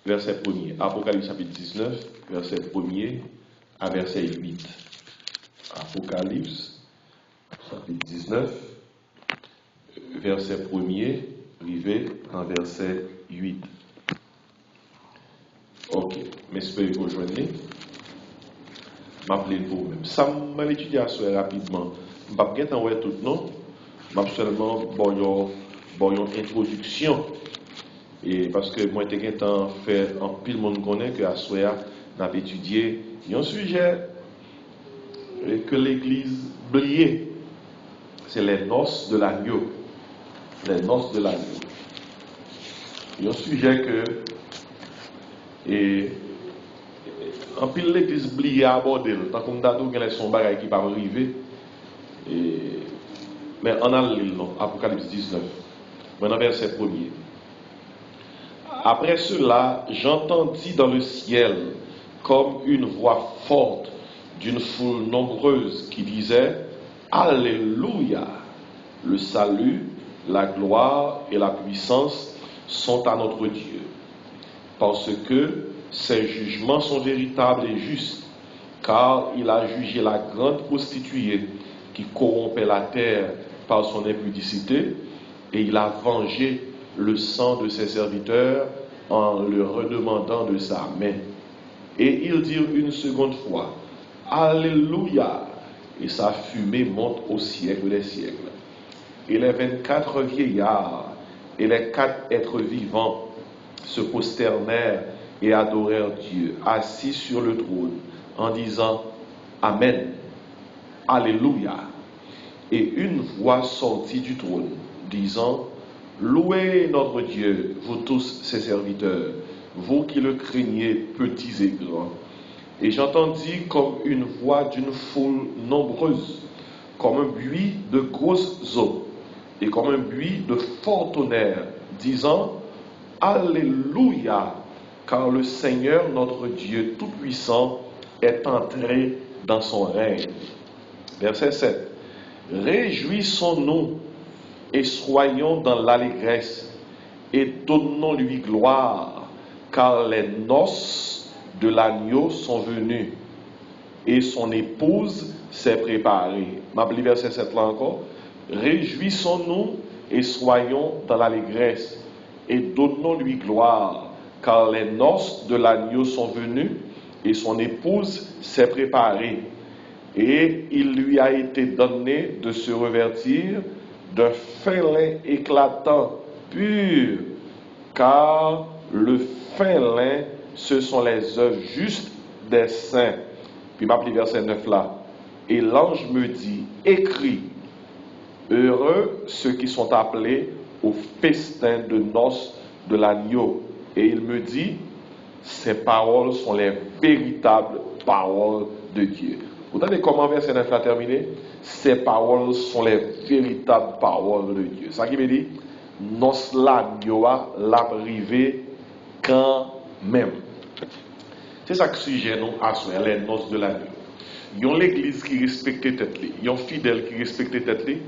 verset 1er. Apocalypse chapitre 19, verset 1er à verset 8. Apocalypse chapitre 19, verset 1er, arrivé en verset 8. Ok, mais j'espère que vous joignez. M'appeler pour vous-même. Ça m'a étudié à ce rapidement. Je ne vais pas tout ouais tout non. Je vais seulement une introduction. Et parce que moi, j'ai fait en pile monde connaît que à ce n'a pas étudié un sujet que l'Église oubliait. C'est les noces de l'agneau. Les noces de l'agneau. Il y a un sujet que en pile l'Église oubliée à aborder. Tant qu'on a dit qu'il y a son bagage qui va arriver. Mais on a le nom, Apocalypse 19. Maintenant, verset 1er. Après cela, j'entendis dans le ciel comme une voix forte d'une foule nombreuse qui disait Alléluia! Le salut, la gloire et la puissance sont à notre Dieu, parce que ses jugements sont véritables et justes, car il a jugé la grande prostituée qui corrompait la terre par son impudicité, et il a vengé le sang de ses serviteurs en le redemandant de sa main. Et ils dirent une seconde fois Alléluia! Et sa fumée monte au siècle des siècles. Et les 24 vieillards et les 4 êtres vivants se prosternèrent et adorèrent Dieu, assis sur le trône, en disant Amen, Alléluia. Et une voix sortit du trône, disant Louez notre Dieu, vous tous ses serviteurs, vous qui le craignez, petits et grands. Et j'entendis comme une voix d'une foule nombreuse, comme un bruit de grosses eaux, et comme un bruit de fort tonnerre, disant Alléluia, car le Seigneur notre Dieu Tout-Puissant est entré dans son règne. Verset 7. Réjouissons-nous et soyons dans l'allégresse et donnons-lui gloire, car les noces de l'agneau sont venues et son épouse s'est préparée. M'appelez verset 7 là encore. Réjouissons-nous et soyons dans l'allégresse et donnons-lui gloire, car les noces de l'agneau sont venues et son épouse s'est préparée. Et il lui a été donné de se revêtir d'un fin lin éclatant, pur, car le fin lin, ce sont les œuvres justes des saints. Puis m'appelez verset 9 là. Et l'ange me dit, écris, heureux ceux qui sont appelés au festin de noces de l'agneau. Et il me dit, ces paroles sont les véritables paroles de Dieu. Vous savez comment verset 9 a terminé? Ces paroles sont les véritables paroles de Dieu. Ça qui veut dire, nos l'agneau l'a privé quand même. C'est ça que sujet nous à les noces de l'agneau. Il y a l'église qui respecte tête, il y a fidèle qui respecte tête,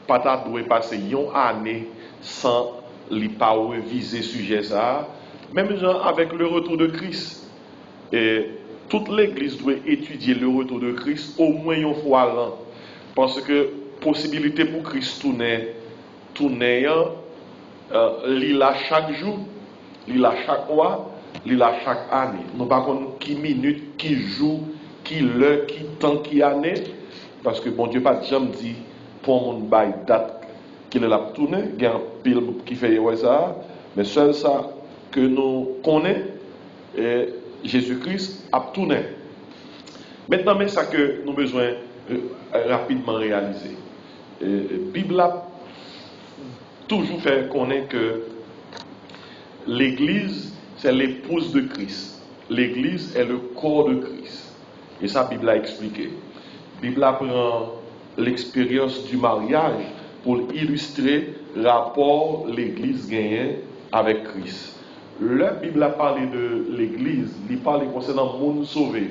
pas ta doit passer une année sans les pas viser sujet ça. Même genre avec le retour de Christ. Et toute l'église doit étudier le retour de Christ au moins une fois l'an. Parce que possibilité pour Christ tourner, il a chaque jour, il a chaque mois, il a chaque année. Nous pas contre qui minute, qui jour, qui l'heure, qui temps, qui année. Parce que bon Dieu pas jamais dit pour mon bail date qu'il a tourné, il y a un pile qui fait ça, mais seul ça que nous connaissons, Jésus-Christ a tourné. Maintenant, c'est ça que nous avons besoin rapidement réaliser. La Bible a toujours fait connaître que l'Église, c'est l'épouse de Christ. L'Église est le corps de Christ. Et ça, la Bible a expliqué. La Bible prend l'expérience du mariage pour illustrer le rapport l'Église gagne avec Christ. La Bible a parlé de l'Église, il parle concernant le monde sauvé.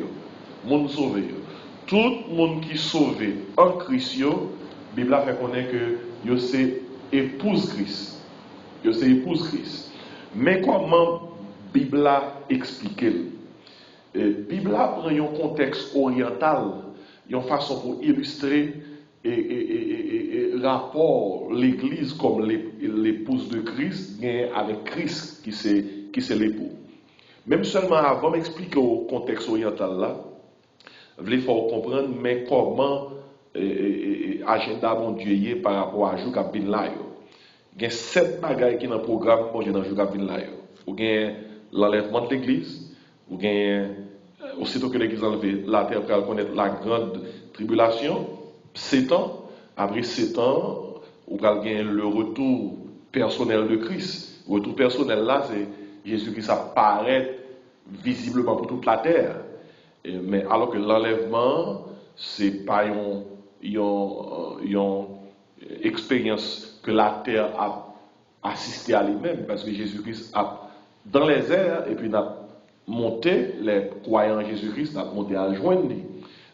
Tout le monde qui est sauvé en Christ, la Bible a fait connaître que c'est épouse Christ. Mais comment Bible a expliqué. Bible a prend un contexte oriental, une façon pour illustrer et rapport l'Église comme l'épouse de Christ avec Christ qui c'est l'époux. Même seulement avant d'expliquer au contexte oriental là, je voulais faire comprendre mais comment agenda mon Dieu par rapport à Jou Kabin là. Il y a 7 bagages qui dans le programme bon Dieu dans Jou Kabin là. Ou bien l'enlèvement de l'Église, ou bien aussitôt que l'Église enlevée, la terre va connaître la grande tribulation, 7 ans. Après 7 ans, on va gagner le retour personnel de Christ. Le retour personnel là, c'est Jésus-Christ apparaît visiblement pour toute la terre. Mais alors que l'enlèvement, c'est pas une expérience que la terre a assisté à lui-même, parce que Jésus-Christ a dans les airs et puis n'a monté, les croyants en Jésus-Christ n'a monté à joindre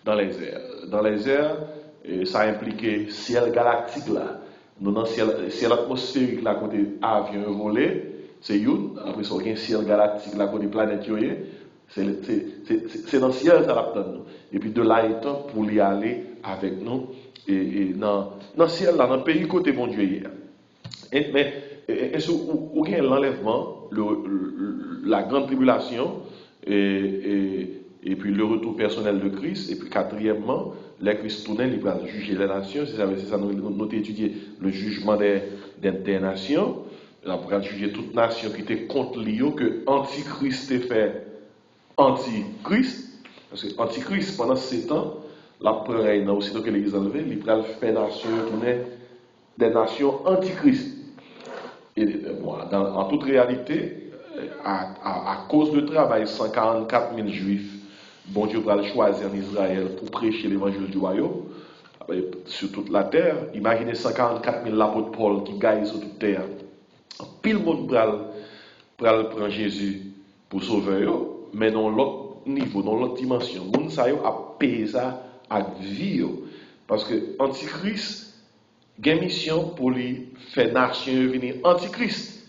dans les airs. Dans les airs, ça impliquait ciel galactique là. Nous dans ciel atmosphérique là côté avion volé, c'est une. Après ça, il y a un ciel galactique là côté planète yoye. C'est dans le ciel ça l'attend. Et puis de là étant pour y aller avec nous et dans le ciel là, dans le pays côté bon Dieu hier. Mais où il y a l'enlèvement, la grande tribulation et puis le retour personnel de Christ, et puis quatrièmement, les Christ tournent, il va juger les nations, c'est ça nous avons étudié le jugement des nations, on va juger toute nation qui était contre lui, que Antichrist est fait Antichrist, parce que Antichrist pendant 7 ans, la première, aussitôt que l'Église enlevée, il va faire nation tourner des nations Antichrist. Et en toute réalité, à cause du travail, 144 000 juifs, bon Dieu va choisir en Israël pour prêcher l'évangile du royaume sur toute la terre. Imaginez 144 000 l'apôtre Paul qui gagne sur toute terre. Pile le monde prend Jésus pour sauver eux, mais dans l'autre niveau, dans l'autre dimension, le monde a payé ça à vie. Parce que Antichrist, il y a une mission pour lui faire nation venir Antichrist.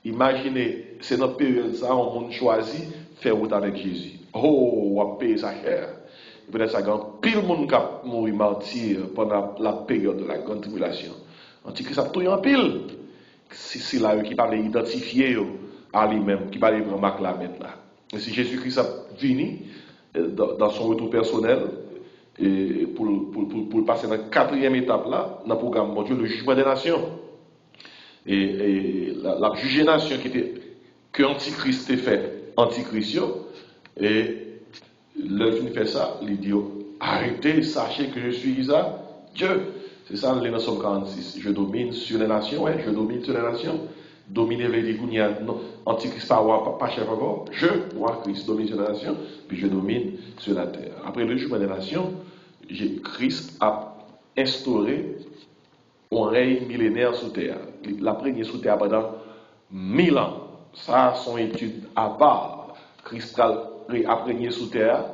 Imaginez, c'est notre période ça, on monde choisi faire route avec Jésus. Oh, on va payer ça cher. Peut-être ça gagne pile monde qui a mouru martyr pendant la période de la grande tribulation. Antichrist a tout en pile. C'est là qui va l'identifier à lui-même, qui va les prendre la mettre là. Et si Jésus-Christ a venu dans son retour personnel, et pour passer dans la 4e étape là, dans le programme mon Dieu, le jugement des nations. Et la juger nation qui était que Antichrist est fait Antichrist, et l'œuvre fait ça, il dit arrêtez, sachez que je suis Dieu. C'est ça le Somme 46. Je domine sur les nations, ouais, je domine sur les nations. Dominer veut dire qu'il y a Antichrist pas chef encore. Je, moi, Christ, domine sur les nations, puis je domine sur la terre. Après le jugement des nations, Christ a instauré un règne millénaire sous terre. La première sous terre pendant 1000 ans. Ça, son étude à part. Christ a régné sous terre,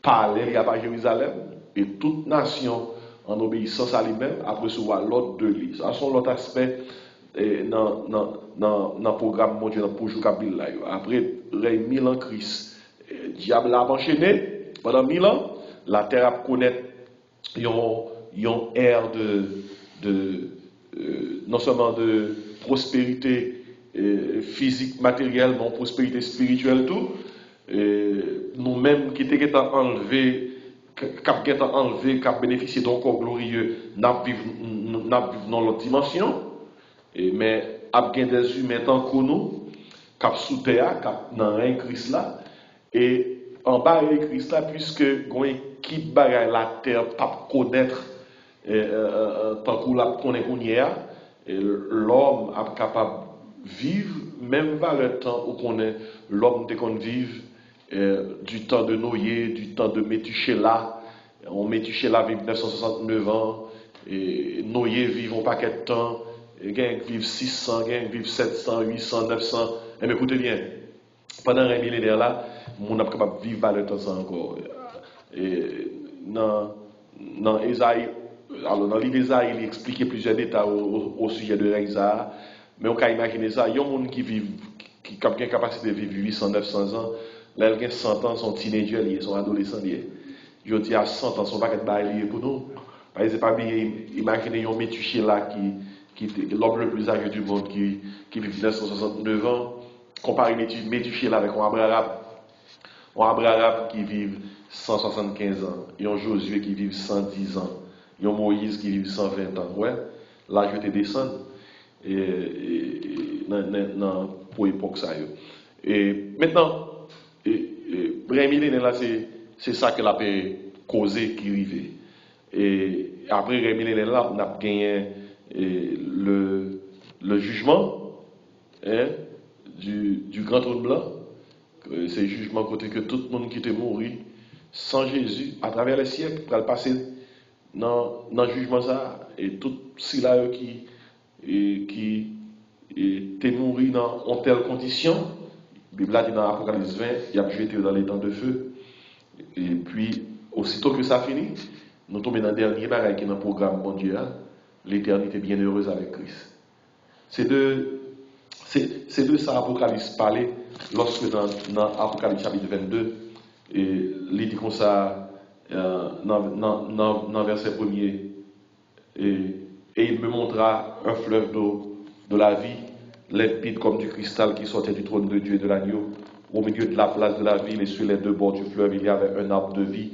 parler à Jérusalem, et toute nation, en obéissance à lui-même, a recevoir l'ordre de lui. Ça, c'est l'autre aspect dans le programme mondial pour Jou Kabin là. Après règne 1000 ans Christ, diable a enchaîné pendant 1000 ans, la terre a connaître une ère non seulement de prospérité physique, matérielle, mais prospérité spirituelle tout. Nous-mêmes qui étaient enlevés, qui ont bénéficié d'un corps glorieux, nous vivons dans l'autre dimension. Mais il y a des humains tant que nous, qui sont sous terre, qui sont dans un Christ là. Et en bas de Christ là, puisque qui bagaille la terre, pas connaître tant qu'on la connaît qu'on y a, l'homme est capable de vivre, même pas le temps où l'homme qu'on vive du temps de Noé, du temps de Métuchéla. On Métuchéla vit 969 ans, et Noé vit un paquet de temps, et quelqu'un vit 600, quelqu'un vit 700, 800, 900. Et mais écoutez bien, pendant un millénaire là, on est capable de vivre le temps ça encore. Et dans Ésaïe, alors dans l'île d'Ésaïe, il expliquait plusieurs détails au sujet de Isaac. Mais on peut imaginer ça, il y a des gens qui qui a une capacité de vivre 800, 900 ans, là, ils ont 100 ans, sont teenagers, ils sont adolescents. Je dis à 100 ans, ils sont pas liés pour nous. Par exemple, pas bien imaginer un métuché là qui est l'homme le plus âgé du monde, qui vit 1969 ans, comparé métuché là avec un Abraham qui vit 175 ans, et un Josué qui vit 110 ans, et un Moïse qui vit 120 ans. Ouais, là, je te descends pour l'époque ça. Et maintenant, brin millénaire là, c'est ça que l'a causé qui arrivait. Et après le millénaire là, on a gagné le jugement hein, du grand trône blanc. C'est le jugement côté que tout le monde qui était mort sans Jésus à travers les siècles pour le passer dans le jugement ça et tout cela qui était mort dans une telle condition. La Bible a dit dans Apocalypse 20, il a jeté dans les temps de feu. Et puis, aussitôt que ça finit, nous tombons dans le dernier bagage qui est dans le programme mondial, l'éternité bienheureuse avec Christ. C'est de ça Apocalypse parlait lorsque dans Apocalypse chapitre 22, et il dit comme ça, dans verset 1er, et il me montra un fleuve d'eau de la vie, limpide comme du cristal qui sortait du trône de Dieu et de l'agneau. Au milieu de la place de la ville et sur les deux bords du fleuve, il y avait un arbre de vie,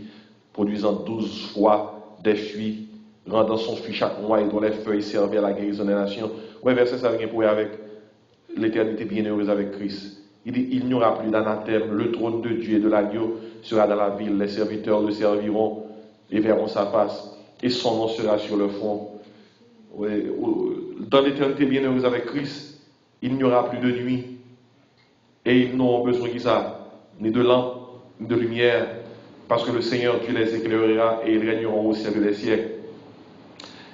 produisant 12 fois des fruits, rendant son fruit chaque mois et dont les feuilles servaient à la guérison des nations. Oui, verset ça vient pour avec l'éternité bienheureuse avec Christ. Il dit, il n'y aura plus d'anathème, le trône de Dieu et de l'agneau sera dans la ville, les serviteurs le serviront et verront sa face, et son nom sera sur le front. Oui, dans l'éternité bienheureuse avec Christ, il n'y aura plus de nuit. Et ils n'auront besoin de ça, ni de lampe, ni de lumière, parce que le Seigneur Dieu les éclairera et ils régneront au siècle des siècles.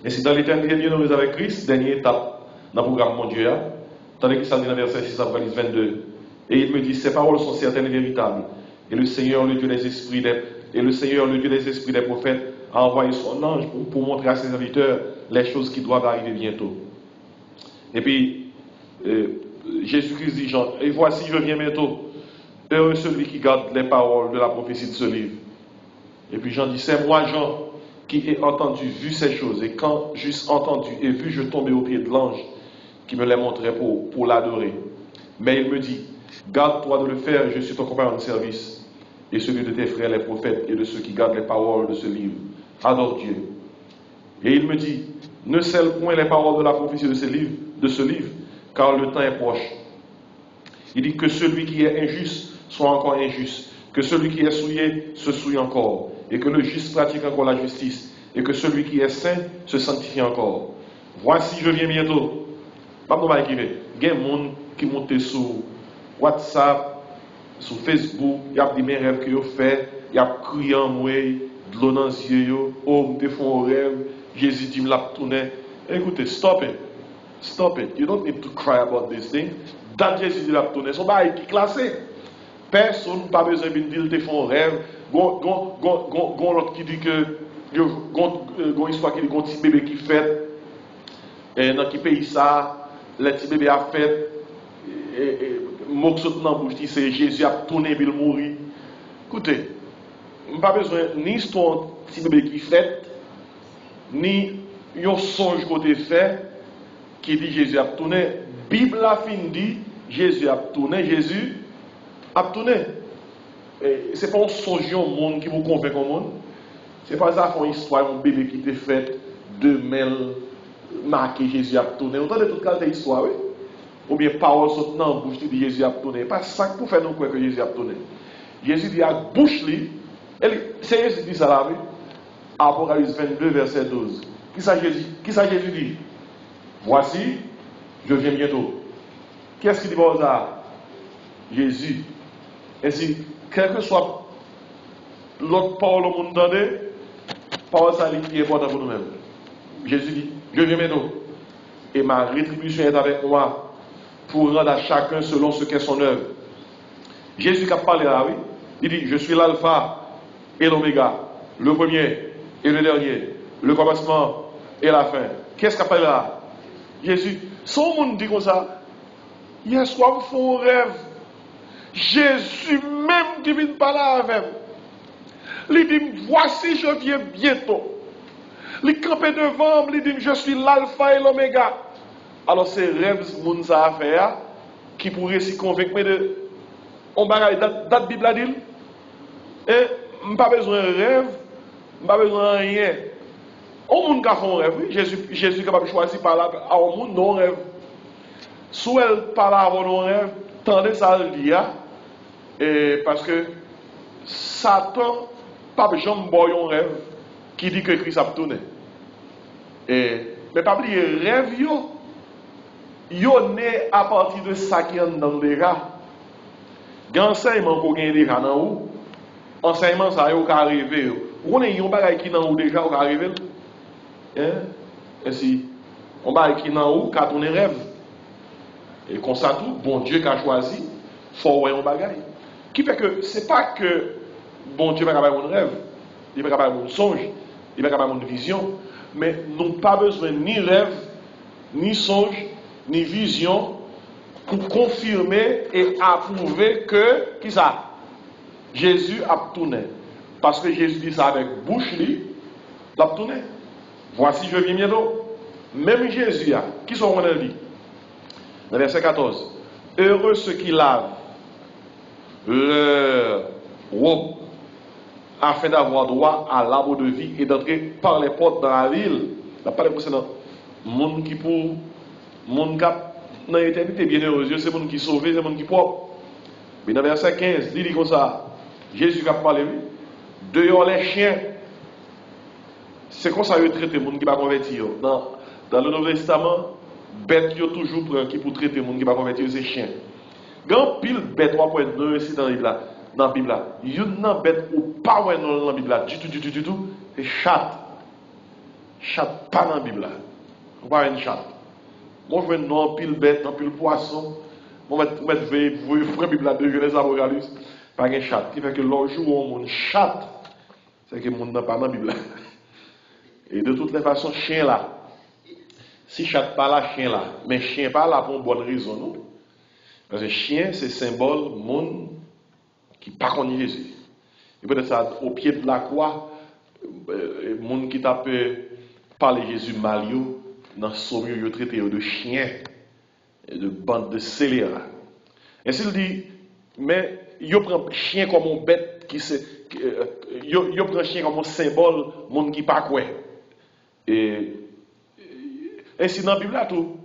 Et c'est dans l'éternité bienheureuse avec Christ, dernière étape dans le programme mondial, tandis qu'il s'agit dans verset 6 Apocalypse 22. Et il me dit, ces paroles sont certaines et véritables. Et le Seigneur, le Dieu des esprits des prophètes, a envoyé son ange pour montrer à ses serviteurs les choses qui doivent arriver bientôt. Et puis, Jésus-Christ dit, Jean, et voici, je viens bientôt. Heureux celui qui garde les paroles de la prophétie de ce livre. Et puis Jean dit, c'est moi, Jean, qui ai entendu, vu ces choses. Et quand j'eusse entendu et vu, je tombais au pied de l'ange qui me les montrait pour l'adorer. Mais il me dit, garde-toi de le faire, je suis ton compagnon de service, et celui de tes frères les prophètes et de ceux qui gardent les paroles de ce livre. Adore Dieu. Et il me dit, ne scelle point les paroles de la prophétie de ce livre, car le temps est proche. Il dit que celui qui est injuste soit encore injuste, que celui qui est souillé se souille encore, et que le juste pratique encore la justice, et que celui qui est saint se sanctifie encore. Voici, je viens bientôt. Pas de mal qui vient. Il y a des gens qui montent sur WhatsApp, sur Facebook, il y a des rêves que vous faites, il y a crié en moi, de l'eau dans les yeux, oh, me font un rêve, Jésus dit, me l'a tourné. Écoutez, stop it. Stop it. You don't need to cry about this thing. That Jésus dit, l'a tourné. Son bail qui est classé. Personne n'a pas besoin de dire, te font un rêve. Gon l'autre qui dit que, gon histoire qui dit, gon petit bébé qui fait, et dans qui pays ça, le petit bébé a fait, mot qui saute dans la bouche, c'est Jésus a tourné et il mourit. Écoutez, je n'ai pas besoin ni histoire petit bébé qui fait, ni un songe côté fait, qui dit Jésus a tourné. Bible a fin dit, Jésus a tourné, Jésus a tourné. Ce n'est pas un songe au monde qui vous convainc au monde. Ce n'est pas ça une histoire, un bébé qui était fait de mêle marqué Jésus a tourné. Vous entendez toute qualité d'histoire, oui? Ou bien parole saute dans la bouche qui dit Jésus a tourné. Pas ça pour faire nous croire que Jésus a tourné. Jésus dit à bouche li, c'est Jésus qui dit ça là, oui? Apocalypse 22, verset 12. Qui ça Jésus dit? Voici, je viens bientôt. Qu'est-ce qu'il dit pour ça? Jésus. Ainsi, quel que soit l'autre parole au monde entendait, parole ça qui est important pour nous-mêmes. Jésus dit, je viens bientôt. Et ma rétribution est avec moi pour rendre à chacun selon ce qu'est son œuvre. Jésus qui a parlé là, oui. Il dit, je suis l'alpha et l'oméga, le premier et le dernier, le commencement et la fin. Qu'est-ce qu'il a parlé là? Jésus, son monde dit comme ça, Hier soir, je fais un rêve. Jésus même qui vient parler avec moi. Il dit, voici, je viens bientôt. Il campé devant moi, il dit, je suis l'alpha et l'oméga. Alors c'est rêve moun ça a fait qui pourrait s'y convaincre de on bagaille date Bible a dit et pas besoin de rêve, pas besoin de rien. On moun ka font rêve, Jésus capable choisir par là à on moun non rêve. Sous elle parle avant non rêve, tendez ça le dire et parce que Satan pas jamais boy un rêve qui dit que Christ a tourné. Et mais pas oublier rêve yo né à partir de ça qui est dans déjà. L'enseignement qu'on gagne déjà dans où enseignement ça yo ka arriver. On est yon bagay qui dans où déjà ka arriver. Hein? Ainsi on bagay qui dans où ka tourner rêve. Et comme ça tout bon Dieu qui a choisi faut ouais on bagay. Qui fait que c'est pas que bon Dieu va capable mon rêve, il va capable mon songe, il va capable mon vision, mais nous pas besoin ni rêve, ni songe, ni vision pour confirmer et approuver que, qui ça? Jésus a tourné. Parce que Jésus dit ça avec bouche, il a tourné. Voici, je viens bientôt. Même Jésus, qui sont on dit? Dans verset 14. Heureux ceux qui lavent leur robe afin d'avoir droit à l'arbre de vie et d'entrer par les portes dans la ville. La parole précédente. Monde qui pour monde qui dans l'éternité bienheureux, c'est le monde qui sauvé, c'est le monde qui propre. Mais dans verset 15, il dit comme ça, Jésus a parlé, dehors les chiens, c'est comme ça qu'ils traitent les gens qui ne sont pas convertis. Dans le Nouveau Testament, bêtes toujours qui pour traiter les gens qui ne sont pas convertis, c'est chiens. Quand pile bête, on peut être ici dans la Bible, il y a une bête ou pas dans la Bible, du tout, c'est chat. Chat pas dans la Bible. On pas une chatte. Moi, je veux non pile bête, non pile poisson. Moi, je vais faire la Bible de Genèse Apocalypse. Pas un chat. Qui fait que l'on joue au chat, c'est que le monde n'a pas dans la Bible. Et de toutes les façons, chien là. Si chat pas là, chien là. Mais chien pas là pour une bonne raison, non? Parce que chien, c'est symbole monde qui pas connaît Jésus. Et peut-être ça, au pied de la croix, monde qui t'a parler Jésus Malio. Dans son mieux, il traité de chiens et de bande de scélérats. Ainsi il dit, mais il prend chien comme une bête qui se. Il prend chien comme un symbole, monde qui pas quoi. Et ainsi dans la Bible, tout,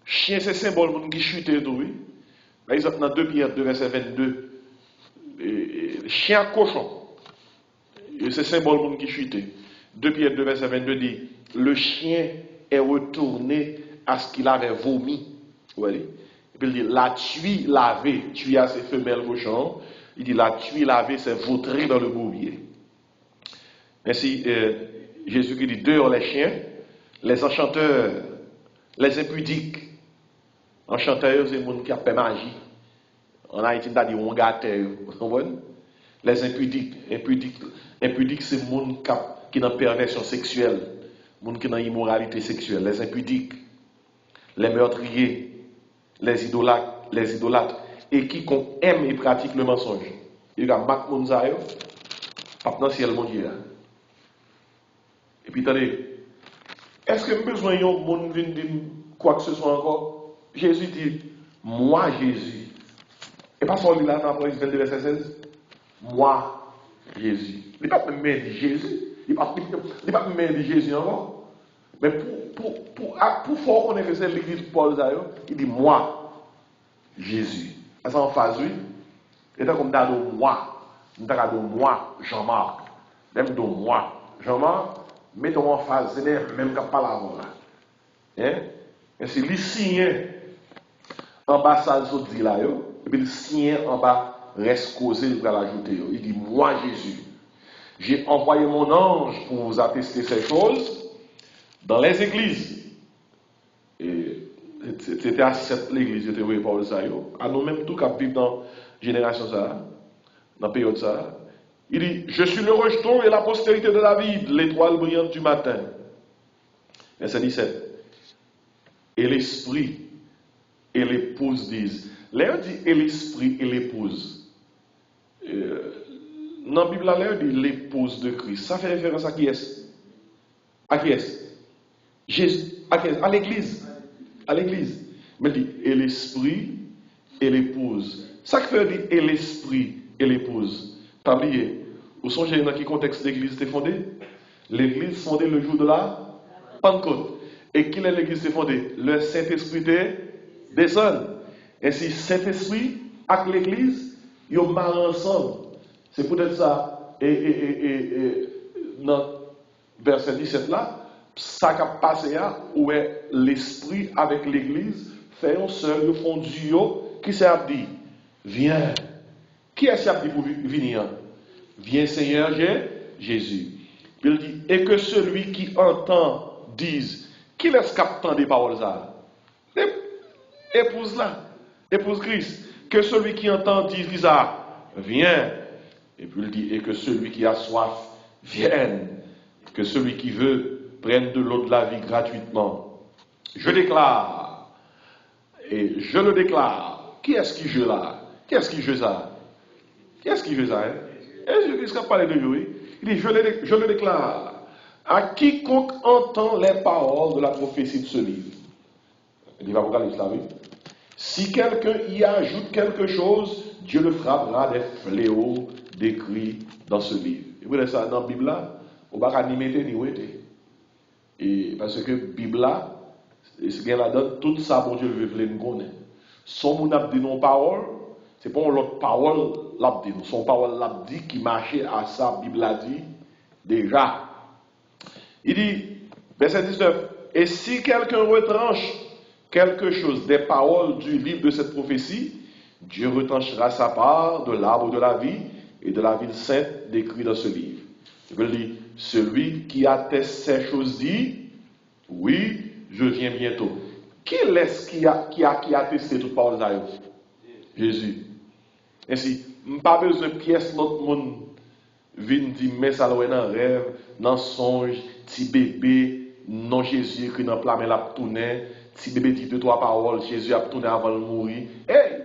chien c'est symbole, monde qui chute et tout. Oui. Par exemple, dans 2 Pierre 2, verset 22, chien cochon, c'est symbole, monde qui chute. 2 Pierre 2, verset 22 dit, le chien est retourné à ce qu'il avait vomi. Vous voyez? Et puis il dit, la tuile lavée, tuile c'est femelle cochon. Il dit, la tuile lavée, c'est vautré dans le bourbier. Ainsi, Jésus qui dit, dehors les chiens, les enchanteurs, les impudiques. Enchanteurs, c'est les gens qui ont fait magie. En Haïti, on a dit, on gâte, vous comprenez? Les impudiques, c'est les gens qui ont perversion sexuelle. Les gens qui ont immoralité sexuelle, les impudiques, les meurtriers, les idolâtres, et qui aiment et pratiquent le mensonge. Il y a Mac Mounzayo, pas dans le ciel mondial. Et puis, attendez, est-ce que nous avons besoin de monde qui dire quoi que ce soit encore? Jésus dit, moi Jésus. Et pas seulement là dans Apocalypse 22, verset 16. Moi Jésus. Il n'est pas même dit Jésus. Il n'est pas même dit Jésus encore. Mais pour faire connaître que c'est l'église Paul Zayo, il dit moi, Jésus. Ça en phase, oui. Et donc, comme dans moi, Jean-Marc. Même de moi, Jean-Marc, mettons en phase, c'est même qu'à pas là. Hein? Et c'est lui signé en bas, ça le dit là, et puis il signe en bas, reste causé, il va l'ajouter. Il dit moi, Jésus. J'ai envoyé mon ange pour vous attester ces choses dans les églises. Et c'était à cette l'église, j'étais oui, Paul Sayo. À nous-mêmes, tout cas, vivre dans la génération ça, dans la période ça. Il dit, je suis le rejeton et la postérité de David, l'étoile brillante du matin. Verset 17. Et l'Esprit et l'épouse disent. Là, on dit et l'esprit et l'épouse. Dans la Bible, là, on dit l'épouse de Christ. Ça fait référence à qui est-ce? À qui est-ce? Jésus. À qui est-ce? À l'église. À l'église. Mais il dit et l'esprit et l'épouse. Ça fait dire et l'esprit et l'épouse. T'as oublié? Vous songez dans quel contexte l'église était fondée? L'église fondée le jour de la Pentecôte. Et qui est l'église était fondée? Le Saint-Esprit descend. Et si Saint-Esprit avec l'église, ils marchent ensemble. C'est peut-être ça. Et dans verset 17 là, ça qui a passé là, où est l'esprit avec l'église, fait un seul, ils font duo, qui s'est dit, viens. Qui est-ce qui a dit pour venir? Viens Seigneur Jésus. Puis il dit, et que celui qui entend dise, qui est-ce qui entend des paroles là? Épouse là, épouse Christ. Que celui qui entend dise ça, viens. Et puis il dit, et que celui qui a soif vienne. Que celui qui veut prenne de l'eau de la vie gratuitement. Je déclare, et je le déclare. Qui est-ce qui joue là? Qui est-ce qui joue ça? Qui est-ce qui joue ça? Et Jésus a parlé de lui. Il dit, je le déclare. À quiconque entend les paroles de la prophétie de ce livre. Il dit l'Apocalypse là, oui. Si quelqu'un y ajoute quelque chose, Dieu le frappera des fléaux décrits dans ce livre. Et vous voyez ça dans la Bible là, on ne va pas ni mettre ni ouéter. Et parce que la Bible là, c'est là-dedans, tout ça, bon Dieu le veut nous connaître. Son moun a dit nos paroles, c'est pas l'autre parole l'a dit. Son parole l'a dit qui marchait à ça, la Bible a dit déjà. Il dit, verset 19, et si quelqu'un retranche quelque chose des paroles du livre de cette prophétie, Dieu retranchera sa part de l'arbre de la vie et de la ville sainte décrit dans ce livre. Il veut dire, celui qui atteste ces choses dit, oui, je viens bientôt. Qui est-ce qui a attesté toute parole d'Aïe? Jésus. Ainsi, je n'ai pas besoin de pièce l'autre monde vient dire, mais ça dans un rêve, dans un songe, petit bébé, non Jésus écrit dans le plat, mais l'a tourné, petit bébé dit 2-3 paroles, Jésus a tourné avant de mourir. Hey!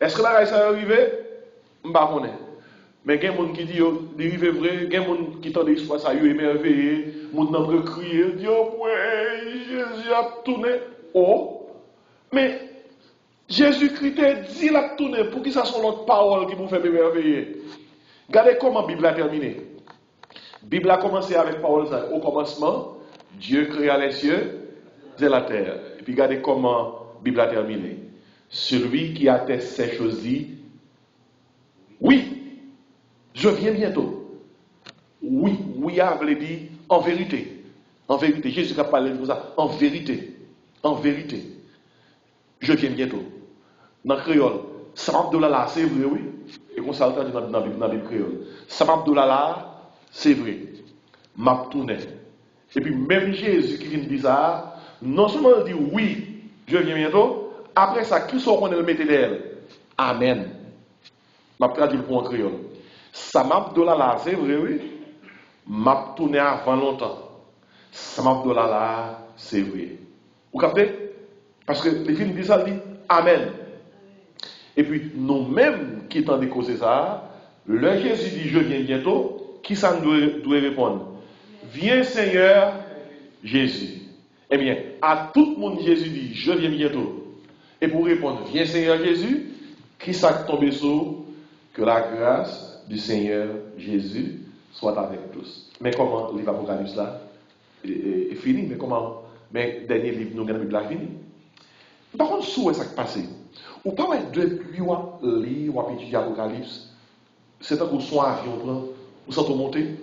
Est-ce que la ça est arrivé? Je ne sais pas. Mais il y a des gens qui disent, c'est vrai, il y a des gens qui tendent l'histoire, ça y est émerveillé, les gens ont crié, ils disent, ouais, Jésus a tourné. Oh! Mais Jésus-Christ a dit la tourné, pour qui ça sont l'autre parole qui vous fait émerveiller? Regardez comment la Bible a terminé. La Bible a commencé avec parole au commencement, Dieu créa les cieux et la terre. Et puis regardez comment la Bible a terminé. Celui qui atteste ces choses dit, oui, je viens bientôt. Oui, oui, a veut dire en vérité. En vérité, Jésus a parlé de ça. En vérité. En vérité. Je viens bientôt. Dans le créole, Samabdolala, c'est vrai, oui. Et qu'on s'altère dans la Bible créole. Samabdolala, c'est vrai. Maptoune. Et puis même Jésus qui vient de dire ça, non seulement il dit oui, je viens bientôt, après ça, qui sont qu'on le mettre derrière? Amen. M'a traduit le point en créole. Samabdolala, c'est vrai, oui. Maptoune avant longtemps. Samabdolala, c'est vrai. Vous captez? Parce que les films disent ça, dit Amen. Et puis, nous-mêmes qui t'en causer ça, le Jésus dit, je viens bientôt, qui ça nous doit répondre? Viens Seigneur Jésus. Eh bien, à tout le monde, Jésus dit, je viens bientôt. Et pour répondre, viens Seigneur Jésus, qui ça tombe sous? Que la grâce du Seigneur Jésus soit avec tous. Mais comment livre Apocalypse là est fini? Mais comment? Mais dernier livre, nous, dans la Bible là, fini. Par contre, sous ça qui passe. Ou pas depuis ou lire ou étudier l'Apocalypse, c'est un coup son avion prend, ou sent monter,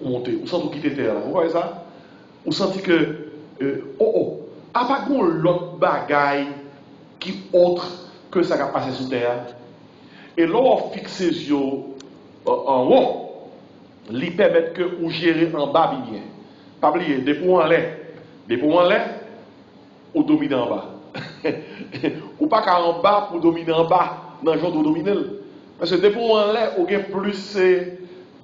ou sent quitter terre. Vous voyez ça? Ou senti que a pas l'autre bagaille qui autre que ça qui a passé sous terre. Et là on fixe ses yeux en haut, lui permettre que vous gérez en bas bien. Pas oublier, depuis en l'air, ou dominer en bas. Ou pas qu'à en bas pour dominer en bas, dans le genre de dominer. Parce que depuis en l'air, on a plus de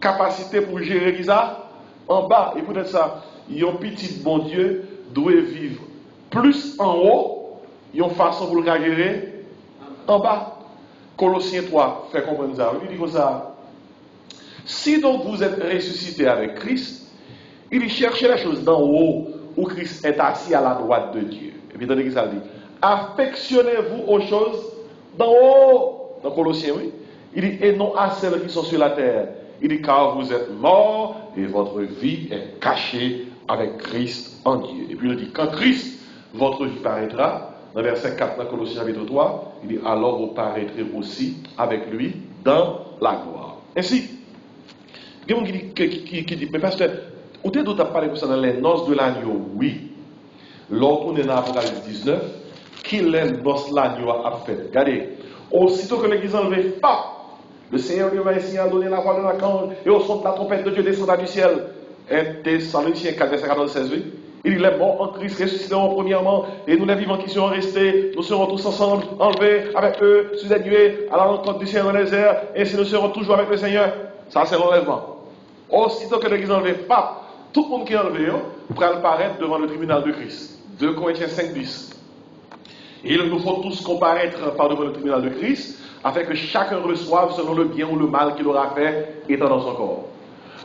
capacité pour gérer ça en bas. Et peut-être ça, un petit bon Dieu doit vivre plus en haut il y a une façon pour le gérer en bas. Colossiens 3 fait comprendre ça. Il dit comme ça. Si donc vous êtes ressuscité avec Christ, il dit cherchez les choses d'en haut où Christ est assis à la droite de Dieu. Et puis, attendez que ça dit. Affectionnez-vous aux choses d'en haut. Dans Colossiens, oui. Il dit, et non à celles qui sont sur la terre. Il dit, car vous êtes morts et votre vie est cachée avec Christ en Dieu. Et puis il dit, quand Christ, votre vie paraîtra, dans verset 4 dans Colossiens chapitre 3, il dit, alors vous paraîtrez aussi avec lui dans la gloire. Ainsi, il y a quelqu'un qui dit, mais pasteur, où t'es d'autres à parler pour ça dans les noces de l'agneau? Oui. Lorsqu'on est dans Apocalypse 19, qui les noces de l'agneau a fait? Regardez, aussitôt que l'église enlevée, le Seigneur lui va ainsi à donner la voix de l'archange, et au son de la trompette de Dieu descendra du ciel. Et Thessaloniciens 4, verset 14, 16, oui. Il dit, les morts en Christ ressusciteront premièrement, et nous les vivants qui seront restés, nous serons tous ensemble, enlevés avec eux, sur les nuées, à la rencontre du ciel dans les airs, et ainsi nous serons toujours avec le Seigneur. Ça, c'est l'enlèvement. Aussitôt que l'église enlevée, tout le monde qui est enlevé, pourra paraître devant le tribunal de Christ. 2 Corinthiens 5, 10. Et il nous faut tous comparaître par devant le tribunal de Christ, afin que chacun reçoive selon le bien ou le mal qu'il aura fait étant dans son corps.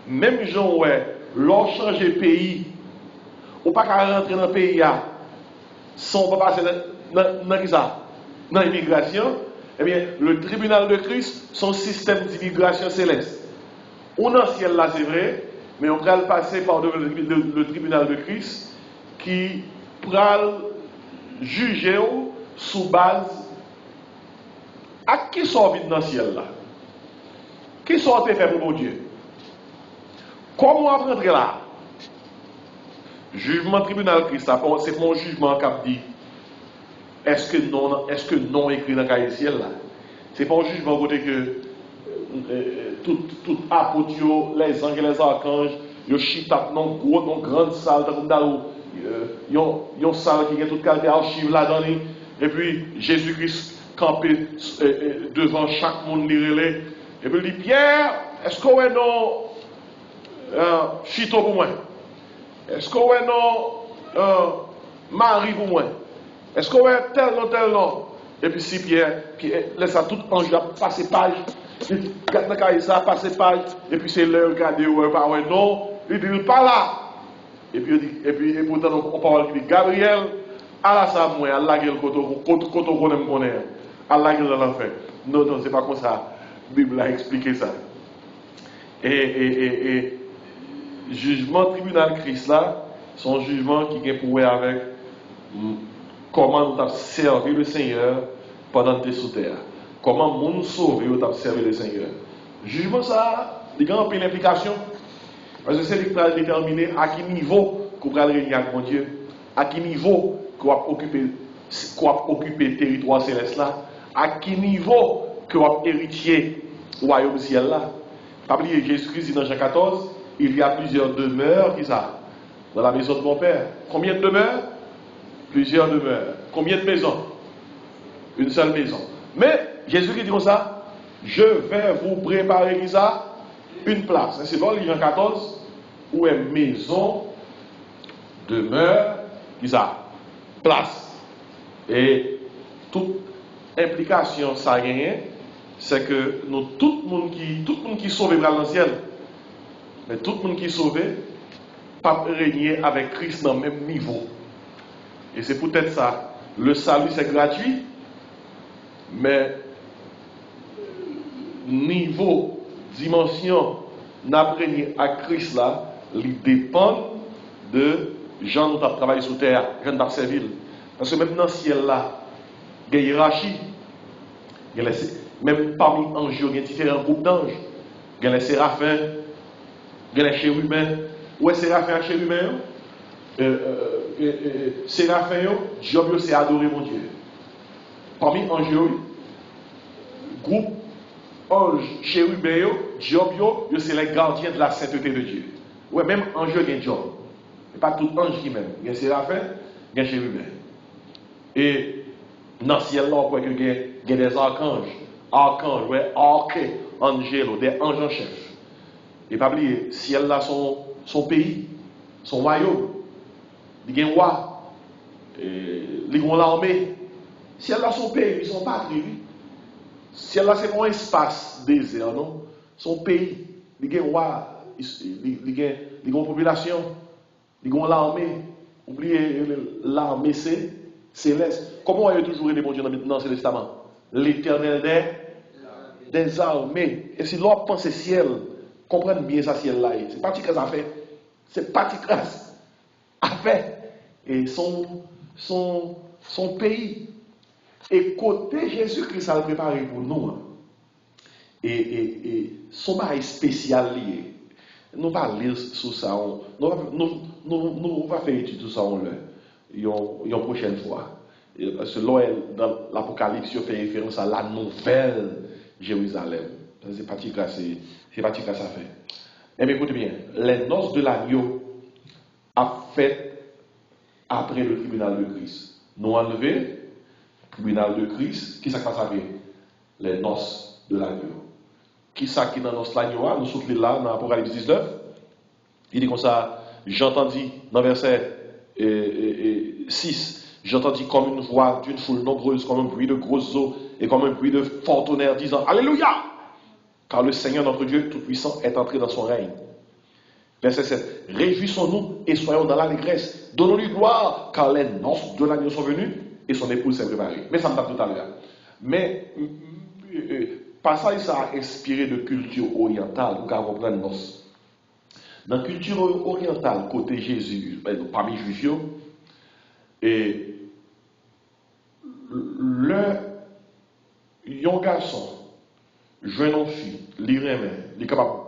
Même gens, ouais, l'on change de pays, ou pas qu'à rentrer dans le pays, sans pas passer dans l'immigration, eh bien, le tribunal de Christ, son système d'immigration céleste. On a ciel là, c'est vrai, mais on va le passer par le tribunal de Christ qui pourra juger sous base à qui sont vite dans le ciel là. Qui sont fait pour mon Dieu? Comment on va rentrer là? Jugement tribunal Christ, c'est mon jugement qui a dit est-ce que non écrit dans le cahier ciel là? C'est pas un jugement côté que tout apôtre, les anges et les archanges, ils chitap dans une grande salle, ils ont une salle qui a toute qualité archive là-dedans, et puis Jésus-Christ campé devant chaque monde liré, et puis il dit Pierre, est-ce qu'on est non chito pour moi? Est-ce qu'on est non Marie pour moi? Est-ce qu'on est tel nom? Et puis si Pierre laisse à tout ange passer page, ça passe page, et puis c'est l'heure regarder non, il dit pas là. Et puis pourtant on parle de Gabriel, à la ça moi, à la gueule quand on connaît, à la gueule de l'enfer. Non, c'est pas comme ça. La Bible a expliqué ça. Et jugement tribunal Christ là, son jugement qui est pour avec comment nous avons servi le Seigneur pendant que tu es sous terre. Comment nous sauver ou t'as servi le Seigneur. Jugement ça, il y a une implication. Parce que c'est lui qui va déterminer à quel niveau qu'on va réunir avec mon Dieu, à quel niveau qu'on va occuper le territoire céleste là, à quel niveau qu'on va héritier au royaume ciel là. Pas oublier Jésus-Christ dit dans Jean 14, il y a plusieurs demeures qui ça dans la maison de mon Père. Combien de demeures? Plusieurs demeures. Combien de maisons? Une seule maison. Mais Jésus qui dit comme ça, je vais vous préparer Lisa, une place. C'est dans Jean 14 où est maison, demeure, Lisa, place. Et toute implication ça gagne, c'est que nous tout le monde qui sauvé dans le ciel, mais tout le monde qui sauvé, pas régner avec Christ dans le même niveau. Et c'est peut-être ça. Le salut c'est gratuit, mais niveau, dimension, n'apprendre à Christ là, il dépend de gens qui travaillent sous terre, gens qui servir. Parce que même dans le ciel là, il y a une hiérarchie. Même parmi les anges, il y a différents groupes d'anges. Il y a les séraphins, il y a les chérubins. Où est séraphins et chérubins? Séraphins, Job c'est adorer mon Dieu. Parmi les anges, groupe ange, chérubin, Job, c'est les gardiens de la sainteté de Dieu. Ouais, même ange, il y a Job. Et pas tout ange qui même. Il y a séraphin, il y a chérubin. Et dans le ciel, là, on voit qu'il y a des archanges. Archanges, ouais, angelo, des anges en chef. Et pas oublier, ciel là, son pays, son royaume. Il y a un roi. Il y a l'armée. Si elle a son pays, ils sont pas tribus. Si elle a c'est un espace désert, non? Son pays, il y a une population, il y a l'armée. Oubliez, l'armée céleste. Comment il y a toujours les bons dieux dans l'Ancien Testament? L'Éternel des armées. Et si l'on pense ciel, comprenez bien ça ciel là. C'est pas petit à fait. C'est pas petit à fait. Et son pays. Et côté Jésus-Christ a préparé pour nous. Et son bail spécial lié. Nous ne allons pas lire sur ça. Nous va faire étude tout ça une prochaine fois. Parce que là, dans l'Apocalypse, il fait référence à la nouvelle Jérusalem. C'est pas ça fait. Et bien, écoutez bien, les noces de l'agneau a fait après le tribunal de Christ. Nous enlever le tribunal de Christ, qui ça passe avec les noces de l'agneau. Qui ça qui dans nos l'agneau, nous sommes là dans l'Apocalypse 19. Il dit comme ça, j'entendis dans verset 6. J'entendis comme une voix d'une foule nombreuse, comme un bruit de grosses eaux et comme un bruit de fort tonnerre, disant Alléluia! Car le Seigneur notre Dieu Tout-Puissant est entré dans son règne. Verset 7. Réjouissons-nous et soyons dans l'allégresse. Donnons-lui gloire, car les noces de l'agneau sont venues et son épouse s'est préparée. Mais ça me tape tout à l'heure. Mais, passage ça a inspiré de culture orientale, pour qu'on comprenne noces. Dans la culture orientale, côté Jésus, parmi les Juifs, et le young garçon, jeune fille, il est capable,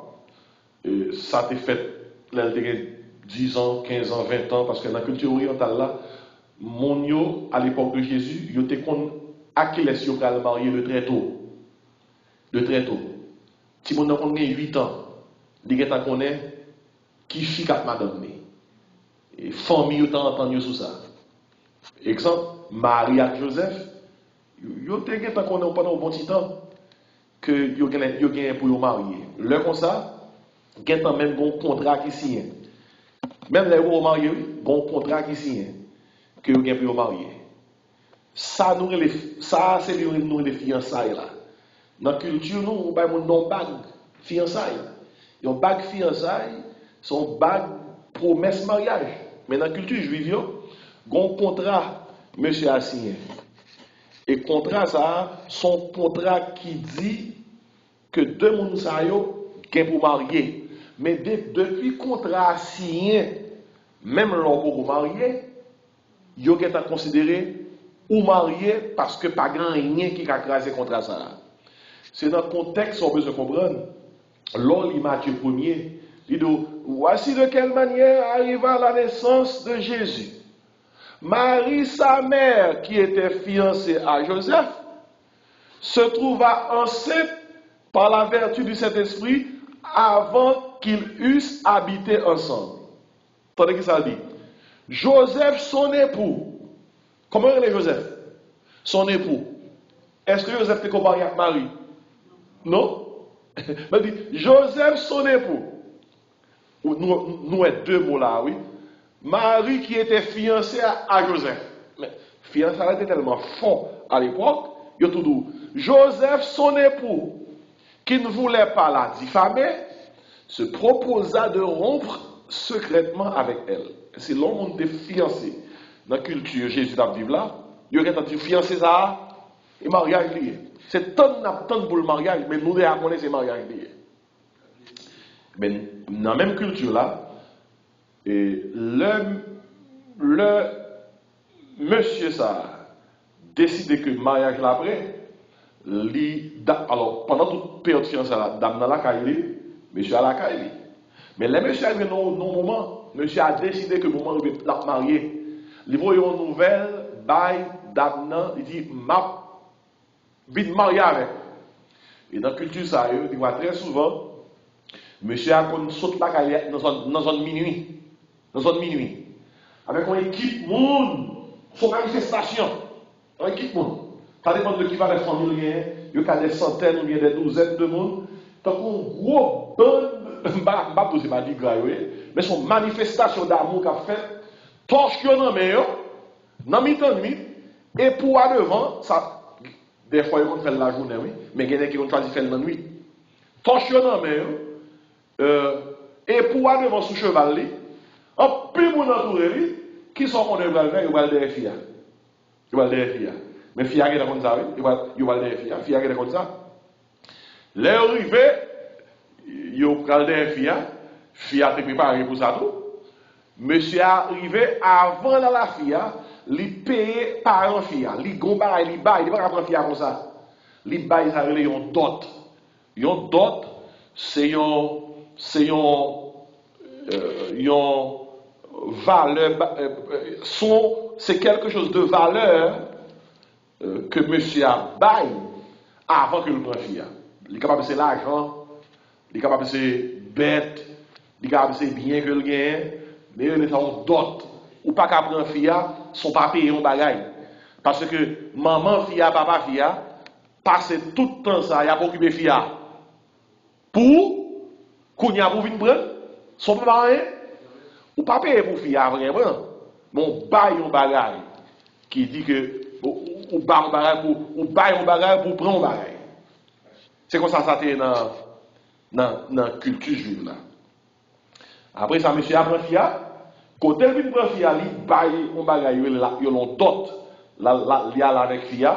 ça a été fait, il a 10 ans, 15 ans, 20 ans, parce que dans la culture orientale, là, mon à l'époque de Jésus, il était à qui les yeux marié de très tôt. De très tôt. Si mon a 8 ans, il est connaît qui fit qu'à madame. Et famille, il a entendu sur ça. Exemple, Marie et Joseph, ils ont été pendant un bon petit temps que ils ont gagné pour les marier. Le comme ça, ils ont même un contrat qui signe. Même les gens mariés, ils ont un contrat qui signe que ils ont gagné pour les marier. Ça, c'est les fiançailles là. Dans la culture, nous, on a un bague fiançailles. Ils ont bague fiançailles, son bague promesse mariage. Mais dans la culture juive, un contrat, monsieur a signé. Et contrat, ça, son contrat qui dit que deux personnes sont pour marier. Mais depuis contrat signé, même l'homme pour marier, il est considéré ou marié parce que pas grand rien qui a créé ce contrat. C'est dans le contexte qu'on peut se comprendre. L'homme, Matthieu 1er, il dit voici de quelle manière arriva la naissance de Jésus. Marie, sa mère, qui était fiancée à Joseph, se trouva enceinte par la vertu du Saint-Esprit avant qu'ils eussent habité ensemble. Attendez que ça dit. Joseph, son époux. Comment il est Joseph? Son époux. Est-ce que Joseph était comparé avec Marie? Non? Il dit Joseph, son époux. Nous avons deux mots là, oui. Marie qui était fiancée à Joseph. Mais fiancée était tellement fort à l'époque, il y a tout dit. Joseph, son époux, qui ne voulait pas la diffamer, se proposa de rompre secrètement avec elle. C'est l'homme qui était fiancé. Dans la culture Jésus n'a vivre là, il y a dit fiancé ça et mariage lié. C'est tant pour le mariage, mais nous devons connaître ces mariages liés. Mais dans la même culture là, et le monsieur ça décide que le mariage l'après, alors pendant toute période fiançailles, dame dans la caille, monsieur à la caille. Mais le monsieur arrive dans un moment, monsieur a décidé que le moment où il va marier, il voit une nouvelle, bail, dame, il dit, m'a vite marié avec. Et dans la culture ça, il voit très souvent, monsieur a sauté la caille dans zone minuit. Dans zone minuit. Avec une équipe monde, son manifestation. Une équipe monde. Ça dépend de qui va les familles, il y a des centaines ou bien des douzaines de monde. Donc, un gros bande, c'est pas dit grave, mais son manifestation d'amour qu'a fait, torche que dans le dans mi-temps nuit, Et pour aller devant, ça, des fois, ils vont faire la journée, oui, mais il y en a qui vont choisir faire la nuit. Torche dans main, et pour aller devant sous cheval, en plus mon entouré, qui sont qu'on est faire, ils vont des filles. Ils vont des filles. Mais filles qui sont comme ça, oui, ils vont des filles. Filles qui sont comme ça. Les arrivés, ils vont des filles. Filles a été préparées pour ça tout. Monsieur arrivé avant la fille, il paye par un fille. Il gomba, il baille, il ne va pas prendre fille comme ça. Il baille, ça relève un dot. Un dot, c'est valeur, c'est quelque chose de valeur que monsieur a baille avant que le prenne fille. Il est capable de faire l'argent, il est capable de faire bête, il est capable de faire bien que le gagne. Mais il est en dot. Ou pas qu'à prendre fille, son papier en bagaille. Parce que maman, fille, papa, fille, passe tout le temps ça, il a pour occuper fille. Pour qu'on y a pour venir prendre son papa, ou pas payer pour fille vraiment. Mon bail en bagaille qui dit que ou bail en bagaille pour prendre en bagaille. C'est comme ça dans la culture juive là. Après ça, monsieur apprend fille. Quand elle vient prendre fille, il baille en bagaille, il l'on dot, il y a avec fille,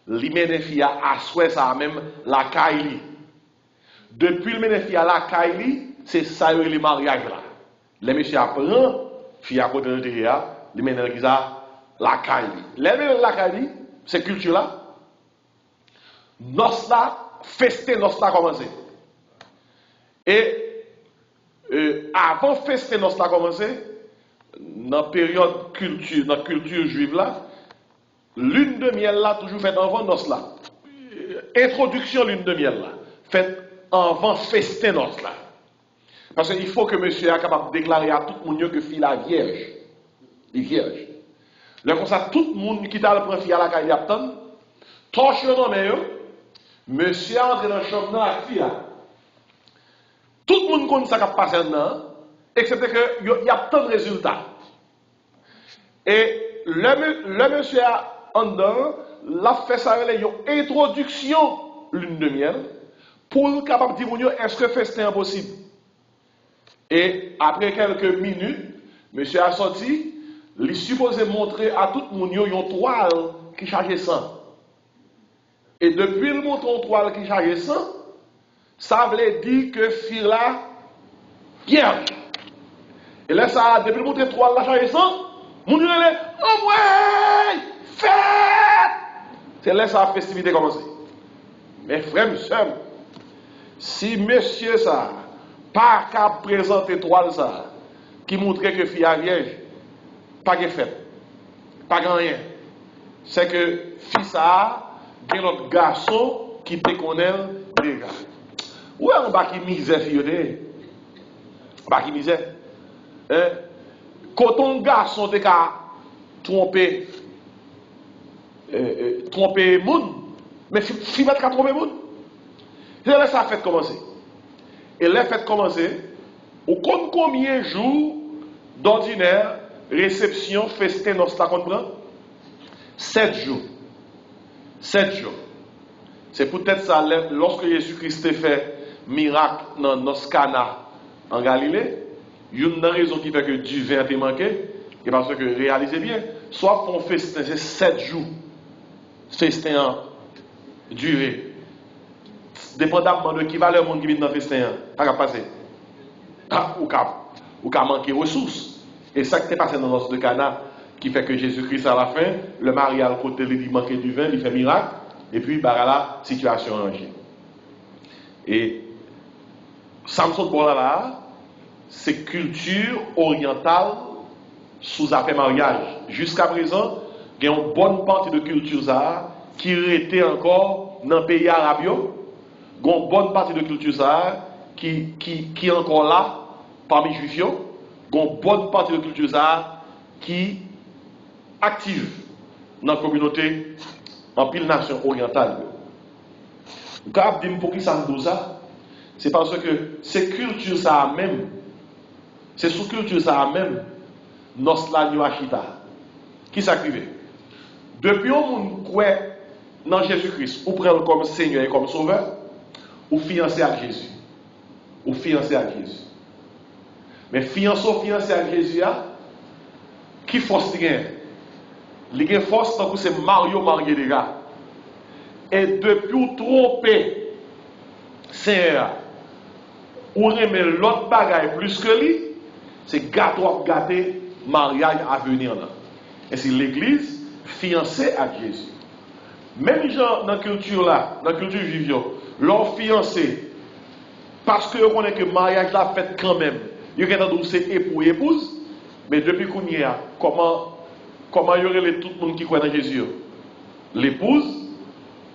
il mène fille à souhait ça même la caille. Depuis le mène fille à la caille, c'est ça le mariage là. Les monsieur apprend fille à côté de l'intérieur, il mène la caille. Les mène la caille, c'est culture là. Nos là, festin nos là commencé. Et avant festin nos là commencé, dans la période culture, dans la culture juive là, lune de miel là toujours faite avant nos là. Introduction lune de miel là, faite avant festin nos là. Parce qu'il faut que monsieur soit capable de déclarer à tout le monde que fille la vierge. Il est vierge. Le comme ça, tout le monde qui t'a le prend fille à la caille d'Apton, torche dans mais monsieur entre dans la chambre avec fille. Tout le monde connaît ça qui passe dedans, excepté qu'il y a tant de résultats. Et le monsieur en dedans, l'a fait ça avec une introduction lune de miel pour être capable de dire est-ce que festin est possible. Et après quelques minutes, monsieur a sorti, il est supposé montrer à tout le monde une toile qui chargeait sang. Et depuis le montre une toile qui chargeait sang, ça voulait dire que fille là, vierge. Et là, ça, depuis le montre une toile là chargeait sang, mon Dieu, oh ouais, fête! C'est là ça la festivité commencé. Mais frère, soeur, si monsieur ça, pas qu'à présenter toile ça, qui montrait que fille est vierge, pas de fête, pas de rien. C'est que fille ça, il y a notre garçon qui te connaît déjà. Où est-ce qu'on qui misère fille? Pas qui misère. Quand ton garçon te ka tromper moun, mais fille va te tromper moun. C'est là ça fait commencer. Et là fait commencer, ou compte combien de jours d'ordinaire réception festin dans ce qu'on prend? 7 jours. 7 jours. C'est peut-être ça, lorsque Jésus-Christ fait miracle dans Cana en Galilée, il y a une raison qui fait que du vin est manqué, et parce que réalisez bien, soit font festin, c'est 7 jours. Festin en durée. Dépendamment de qui va le monde qui vient dans le festin, ça va passer. Ou qu'à manquer ressources. Et ça qui est passé dans l'os de Cana, qui fait que Jésus-Christ à la fin, le mari à le côté, il manquait du vin, il fait miracle, et puis bah la situation arrangée. Et Samson pour là, c'est culture orientale sous appel mariage. Jusqu'à présent, il y a une bonne partie de culture ça qui était encore dans le pays arabe. Il y a une bonne partie de culture ça qui est encore là parmi les juifs. Il y a une bonne partie de culture ça qui active dans la communauté en pile nation orientale. Vous pouvez dire pour qui ça nous ça? C'est parce que c'est culture ça même. C'est sous culture ça même. Nos la achita. Qui s'active? Depuis on croit dans Jésus-Christ, ou prend comme Seigneur et comme Sauveur, ou fiancé à Jésus. Ou fiancé à Jésus. Mais fiancé à Jésus, qui force il gagne? Il gagne force tant que c'est Mario marié les gars. Et depuis ou tromper Seigneur, ou remet l'autre bagaille plus que lui, c'est gâteau à gâter mariage à venir là. Et c'est l'église fiancée à Jésus. Même gens dans la culture là, dans la culture juive, leur fiancé, parce que on connaît que le mariage là fait quand même, il y a des c'est époux et épouse, mais depuis qu'on y a, comment il y aurait tout le monde qui croit dans Jésus? L'épouse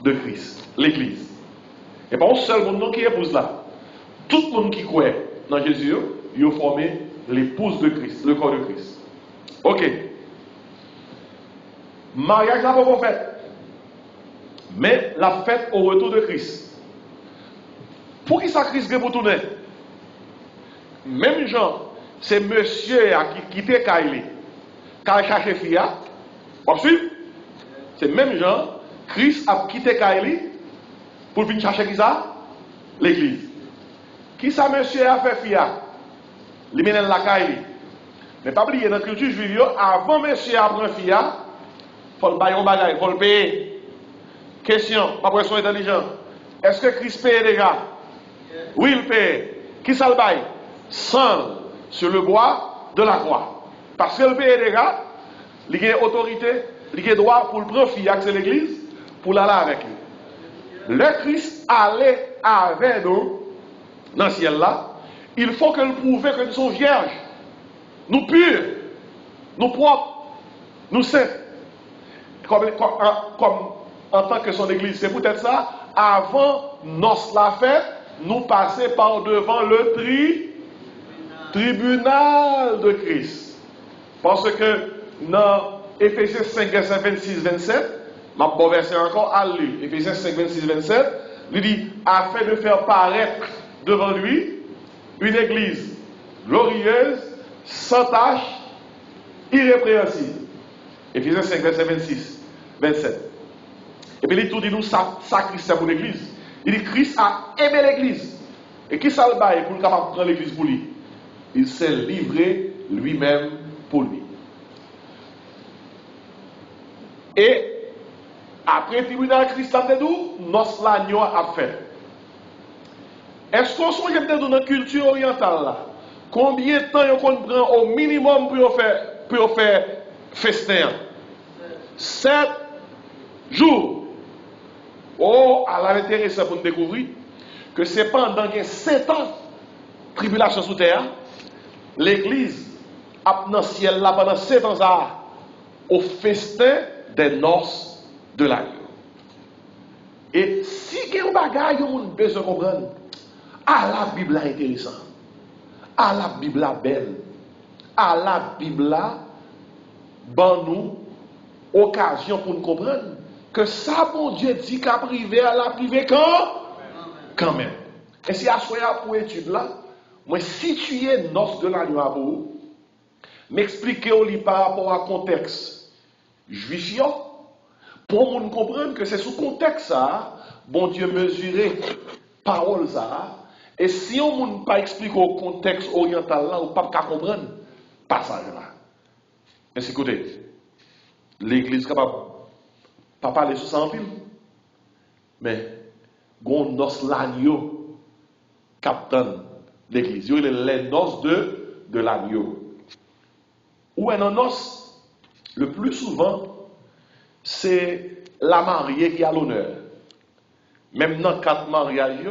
de Christ, l'église. Et pas un seul monde qui épouse là. Tout le monde qui croit dans Jésus, il a formé l'épouse de Christ, le corps de Christ. Ok. Mariage n'a pas fait. Mais la fête au retour de Christ. Pour qui ça Christ pour tourner? Même gens, c'est monsieur qui quitte Kaili, qui a cherché Fia. Vous suivez? C'est même gens, Christ a quitté Kaili pour venir chercher qui ça? L'église. Qui ça monsieur a fait Fia? Il mène la Kaili. Mais pas oublier dans la culture juive, avant monsieur a pris Fia, il faut le bailler au bagage, il faut le payer. Question, ma pression intelligente. Est-ce que Christ paye les gars? Oui, il paye. Qui ça le baille? Sang sur le bois de la croix. Parce que le paye les gars, il a autorité, il a droit pour le prendre c'est l'église, pour l'aller avec lui. Le Christ allait avec nous dans le ciel là. Il faut que nous prouvions que nous sommes vierges, nous purs, nous propres, nous saints. Comme en tant que son église, c'est peut-être ça. Avant notre la fête, nous passer par devant le tribunal de Christ. Parce que dans Éphésiens 5, verset 26-27, ma bon verset encore, à lui, Éphésiens 5, 26-27, il dit, afin de faire paraître devant lui une église glorieuse, sans tache, irrépréhensible. Éphésiens 5, verset 26-27. Et puis il tout dit nous ça Christ pour l'église. Il dit Christ a aimé l'église. Et qui ça le bail pour le capable de prendre l'église pour lui? Il s'est livré lui-même pour lui. Et après le tribunal Christ a fait d'où? Notre l'agneau a fait. Est-ce qu'on songe dans la culture orientale là? Combien de temps on prend au minimum pour faire festin? 7 jours. Oh, alors intéressant pour nous découvrir que c'est pendant 7 ans tribulation sous terre, l'église a dans le ciel là pendant 7 ans ça, au festin des noces de l'agneau. Et si il y a un bagage, on a besoin de comprendre. La Bible est intéressante. La Bible est belle. La Bible ban nous occasion pour nous comprendre que ça, bon Dieu dit qu'à privé, à la privé quand même. Et si à soya pour étude là, moi situer noce de l'agneau à vous, m'expliquer au lit par rapport à contexte juif, pour nous comprendre que c'est sous contexte ça, bon Dieu mesuré parole ça, et si on ne pas expliquer au contexte oriental là, on ne peut pas comprendre passage là. Mais écoutez, l'église capable pas parler sur ça en film, mais gon nos l'agneau capitaine l'église, il y a les noces de l'agneau. Ou un noce, le plus souvent, c'est la mariée qui a l'honneur. Même dans 4 mariages,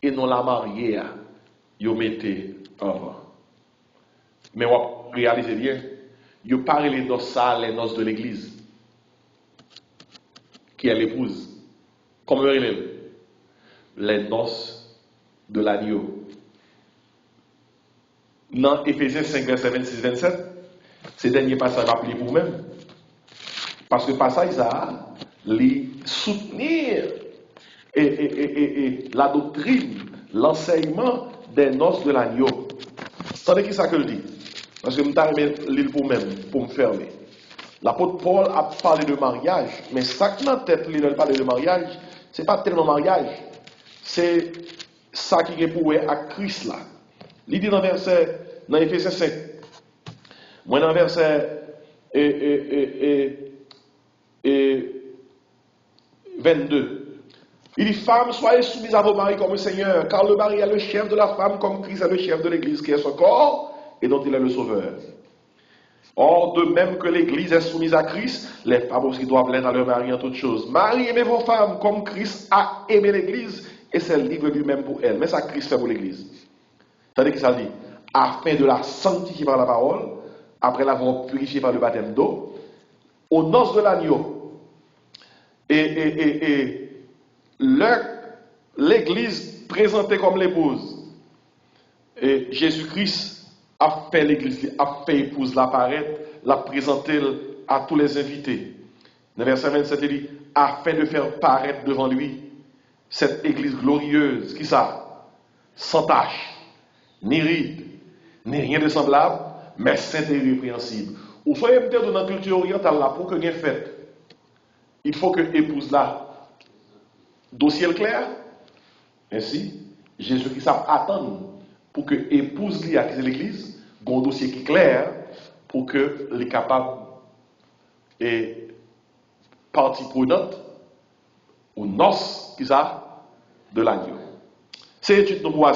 et non la mariée, ils mettez avant. Mais on réalisez bien, ils parlent les noces les noces de l'église, qui est l'épouse. Comme les noces de l'agneau. Dans Éphésiens 5, verset 26-27, ces derniers passages rappelés pour vous-même. Parce que passage ça, les soutenir et la doctrine, l'enseignement des noces de l'agneau. Attendez qui ça que je dis? Parce que je vais lire pour moi-même, pour me fermer. L'apôtre Paul a parlé de mariage, mais ça qui dans tête, il parle de mariage, c'est pas tellement mariage, c'est ça qui est pour à Christ là. Il dit dans verset, dans Éphésiens 5, moi dans verset 22, il dit, femmes, soyez soumises à vos maris comme le Seigneur, car le mari est le chef de la femme comme Christ est le chef de l'Église qui est son corps et dont il est le sauveur. Or, de même que l'Église est soumise à Christ, les femmes aussi doivent l'être à leur mari en toutes choses. Marie, aimez vos femmes comme Christ a aimé l'Église et s'est livré lui-même pour elle. Mais ça, Christ fait pour l'Église. Tandis que ça dit, afin de la sanctifier par la parole, après l'avoir purifiée par le baptême d'eau, aux noces de l'agneau. Et l'Église présentée comme l'épouse. Et Jésus-Christ a fait l'Église, a fait épouse l'apparaître, l'a présenter à tous les invités. Dans le verset 27, il dit, afin de faire paraître devant lui cette Église glorieuse, qui ça? Sans tache, ni ride, ni rien de semblable, mais sainte et irrépréhensible. Ou soyez peut-être dans la culture orientale, là, pour que vous fait, il faut que l'épouse là, dossier clair, ainsi, Jésus-Christ attend pour que l'épouse lui acquise l'Église, un dossier qui est clair, pour que les capables et partie prenante ou noces qui ça de l'agneau. C'est étude de bois.